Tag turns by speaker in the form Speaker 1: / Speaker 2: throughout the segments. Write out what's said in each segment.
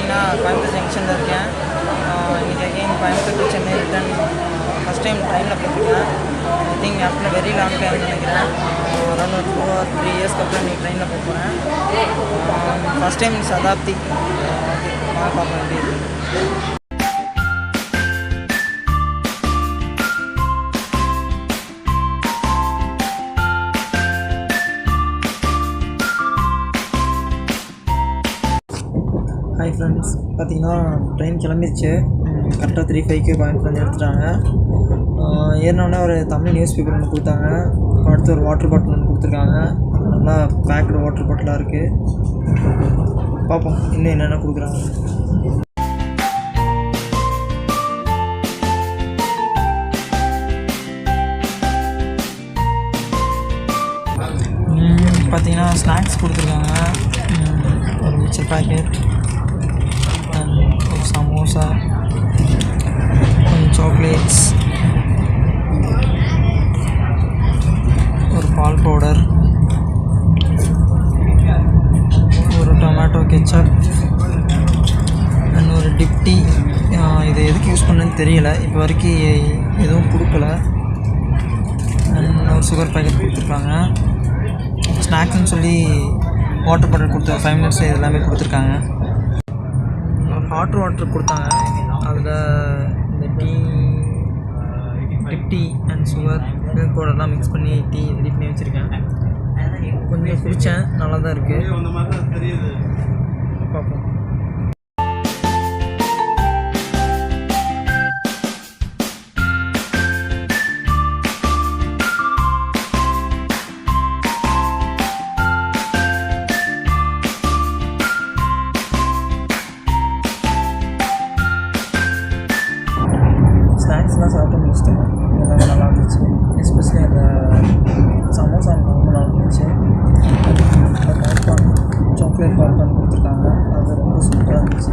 Speaker 1: பார்த்தீங்கன்னா கோயம்புத்தூர் ஜங்ஷனில் இருக்கேன். இன்றைக்கி again Coimbatore to Chennai return first time ட்ரெயினில் போயிருக்கேன். I think after very long டைம்னு நினைக்கிறேன். அரௌண்ட் ஒரு 2 or 3 இயர்ஸ்க்கு அப்புறம் இன்றைக்கி ட்ரெயினில் போக போகிறேன். First time Shatabdi. ஓகே, வாங்க பார்ப்போம் எப்படி இருக்குது. ஹாய் ஃப்ரெண்ட்ஸ், பார்த்தீங்கன்னா ட்ரெயின் கிளம்பிடுச்சு. கரெக்டாக 3:05க்கு கோயம்புத்தூர் எடுத்துட்டாங்க. ஏறினோடனே ஒரு தமிழ் நியூஸ் பேப்பர் ஒன்று கொடுத்தாங்க. அடுத்து ஒரு வாட்டர் பாட்டில் ஒன்று கொடுத்துருக்காங்க. நல்லா பேக்டு வாட்டர் பாட்டிலாக இருக்குது. பார்ப்போம் இன்னும் என்னென்ன கொடுக்குறாங்க. பார்த்தீங்கன்னா ஸ்நாக்ஸ் கொடுத்துருக்காங்க. ஒரு மிக்சர் பாக்கெட், ஒரு சமோசா, கொஞ்சம் சாக்லேட்ஸ், ஒரு பால் பவுடர், ஒரு டொமேட்டோ கெச்சப் அண்ட் ஒரு டிப்டி. இதை எதுக்கு யூஸ் பண்ணேன்னு தெரியல, இப்போ வரைக்கும் எதுவும் கொடுக்கல. அண்ட் ஒரு சுகர் பாக்கெட் கொடுத்துருக்காங்க. ஸ்நாக்ஸ்ன்னு சொல்லி வாட்டர் பாட்டில் கொடுத்த 5 minutes இது எல்லாமே கொடுத்துருக்காங்க. ஒரு ஹாட் வாட்டர் கொடுத்தாங்க. அதில் இந்த டிப்டி அண்ட் சுகர் மில்க் பவுடர்லாம் மிக்ஸ் பண்ணி டீ ரெடி பண்ணி வச்சுருக்கேன். கொஞ்சம் குடித்தேன், நல்லா தான் இருக்குது. பார்ப்போம். ஸ்நாக்ஸ்லாம் சாப்பிட்டு முடிச்சிட்டேன். எல்லாமே நல்லா இருந்துச்சு. எஸ்பெஷலி அந்த சமோசா ரொம்ப நல்லா இருந்துச்சு. பாப்கார்ன், சாக்லேட் பாப்கார்ன் கொடுத்துருக்காங்க. அது ரொம்ப சூப்பராக இருந்துச்சு.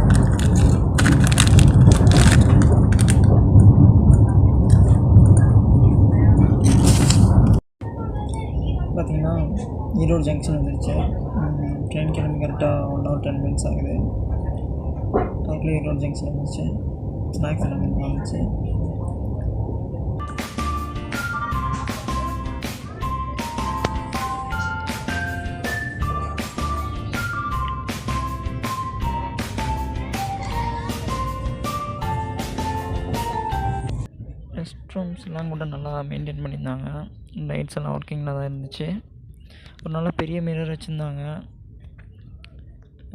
Speaker 1: பார்த்திங்கன்னா ஈரோடு ஜங்ஷன் வந்துருச்சு. ட்ரெயின் கிளம்பி கரெக்டாக 1 hour 10 minutes ஆகுது. டோட்டலி ஈரோடு ஜங்ஷன் வந்துச்சு. ஸ்நாக்ஸ் எல்லாமே நல்லா இருந்துச்சு. ரெஸ்ட் ரூம்ஸ்லாம் கூட நல்லா மெயின்டைன் பண்ணியிருந்தாங்க. லைட்ஸ் எல்லாம் ஒர்க்கிங்கில் தான் இருந்துச்சு. ஒரு நல்ல பெரிய மிரர் வச்சுருந்தாங்க.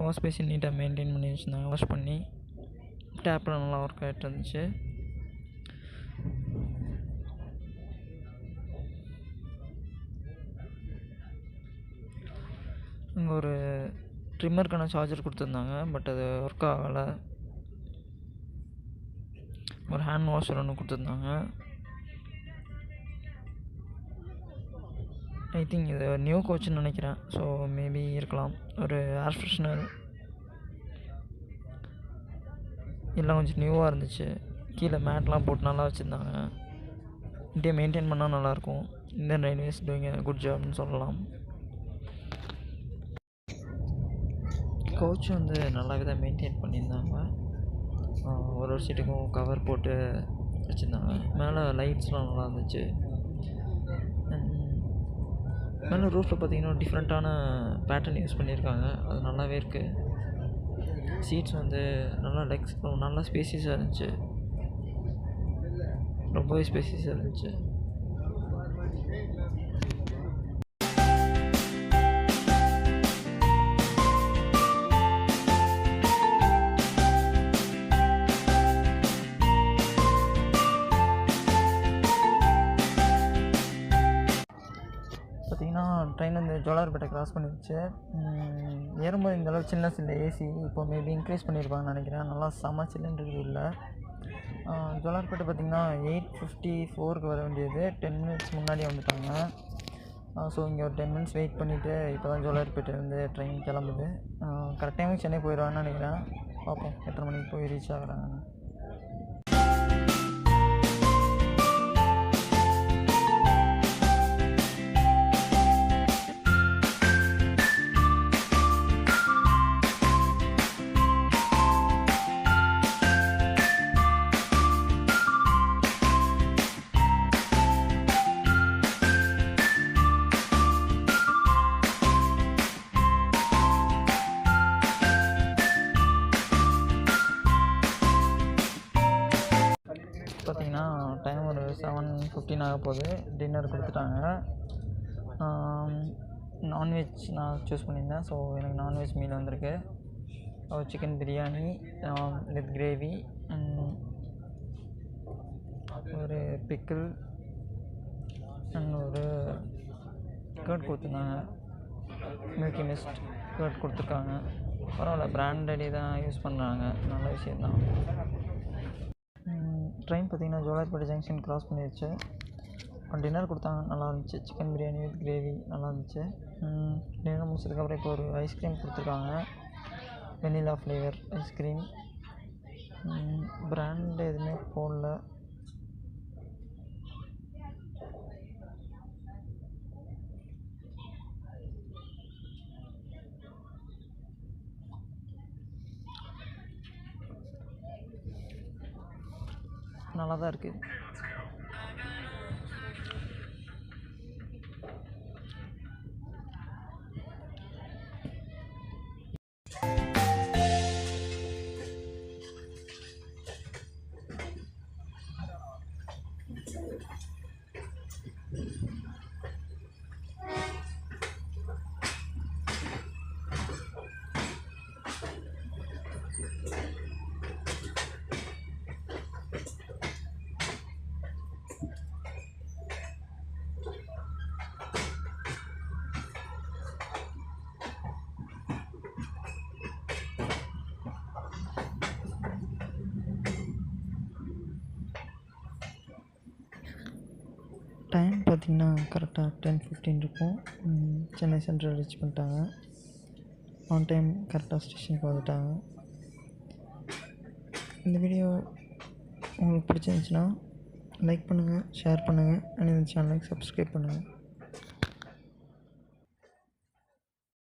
Speaker 1: வாஷ் பேசின் நீட்டாக மெயின்டைன் பண்ணி வச்சுருந்தாங்க. வாஷ் பண்ணி டேப்பில் நல்லா ஒர்க் ஆகிட்டு இருந்துச்சு. அங்கே ஒரு ட்ரிம்மருக்கான சார்ஜர் கொடுத்துருந்தாங்க, பட் அது ஒர்க் ஆகலை. ஒரு ஹேண்ட் வாஷர் ஒன்று கொடுத்துருந்தாங்க. ஐ திங்க் இது நியூ கோச்சுன்னு நினைக்கிறேன். ஸோ மேபி இருக்கலாம். ஒரு ஏர் ஃப்ரெஷ்னர் எல்லாம் கொஞ்சம் நியூவாக இருந்துச்சு. கீழே மேட்லாம் போட்டு நல்லா வச்சுருந்தாங்க. இப்படியே மெயின்டைன் பண்ணால் நல்லாயிருக்கும். இந்தியன் ரயில்வேஸ் டூயிங் குட் ஜாப்னு சொல்லலாம். கோச் வந்து நல்லாவே தான் மெயின்டைன் பண்ணியிருந்தாங்க. ஒரு சீட்டுக்கும் கவர் போட்டு வச்சுருந்தாங்க. மேலே லைட்ஸ்லாம் நல்லா இருந்துச்சு. மேலே ரூஃபில் பார்த்திங்கன்னா டிஃப்ரெண்ட்டான பேட்டர்ன் யூஸ் பண்ணியிருக்காங்க. அது நல்லாவே இருக்குது. சீட்ஸ் வந்து நல்லா நல்லா ஸ்பேசியஸாக இருந்துச்சு. ரொம்பவே ஸ்பேசியஸாக இருந்துச்சு. பார்த்திங்கன்னா ட்ரெயின் வந்து ஜோலார்பேட்டை கிராஸ் பண்ணிடுச்சு. ஏறும்போது இந்தளவு சில்னஸ் இல்லை. ஏசி இப்போ மேபி இன்க்ரீஸ் பண்ணியிருப்பாங்கன்னு நினைக்கிறேன். நல்லா செம்ம சில்லுன்றது இல்லை. ஜோலார்பேட்டை பார்த்திங்கன்னா 8:54க்கு வர வேண்டியது 10 minutes முன்னாடி வந்துட்டாங்க. ஸோ இங்கே ஒரு 10 minutes வெயிட் பண்ணிவிட்டு இப்போ தான் ஜோலார்பேட்டையிலேருந்து ட்ரெயின் கிளம்புது. கரெக்ட் டைமுக்கு சென்னை போயிடுவாங்கன்னு நினைக்கிறேன். பார்ப்போம் எத்தனை மணிக்கு போய் ரீச் ஆகுறாங்க. 10:15 ஆக போகுது. டின்னர் கொடுத்துட்டாங்க. நான்வெஜ் நான் சூஸ் பண்ணியிருந்தேன். ஸோ எனக்கு நான்வெஜ் மீல் வந்திருக்கு. சிக்கன் பிரியாணி வித் கிரேவி, ஒரு பிக்கிள் அண்ட் ஒரு கேர்ட் கொடுத்துருந்தாங்க. மில்கி மிஸ்ட் கேர்ட் கொடுத்துருக்காங்க. பரவாயில்ல, பிராண்டடி தான் யூஸ் பண்ணுறாங்க, நல்ல விஷயந்தான். ட்ரெயின் பார்த்திங்கன்னா ஜோலார்பேட்டை ஜங்ஷன் க்ராஸ் பண்ணிடுச்சு. டின்னர் கொடுத்தாங்க, நல்லா இருந்துச்சு. சிக்கன் பிரியாணி வித் கிரேவி நல்லா இருந்துச்சு. டின்னர் முடிச்சதுக்கப்புறம் இப்போ ஒரு ஐஸ்கிரீம் கொடுத்துருக்காங்க, வெனிலா ஃப்ளேவர் ஐஸ்கிரீம். பிராண்டு எதுவுமே போடல. நல்லா தான் இருக்குது. டைம் பார்த்திங்கன்னா கரெக்டாக 10:15 இருக்கும். சென்னை சென்ட்ரல் ரீச் பண்ணிட்டாங்க. ஆன் டைம் கரெக்டாக ஸ்டேஷனுக்கு வந்துட்டாங்க. இந்த வீடியோ உங்களுக்கு பிடிச்சிருந்துச்சுன்னா லைக் பண்ணுங்கள், ஷேர் பண்ணுங்கள், அண்ட் இந்த சேனலுக்கு சப்ஸ்கிரைப் பண்ணுங்கள்.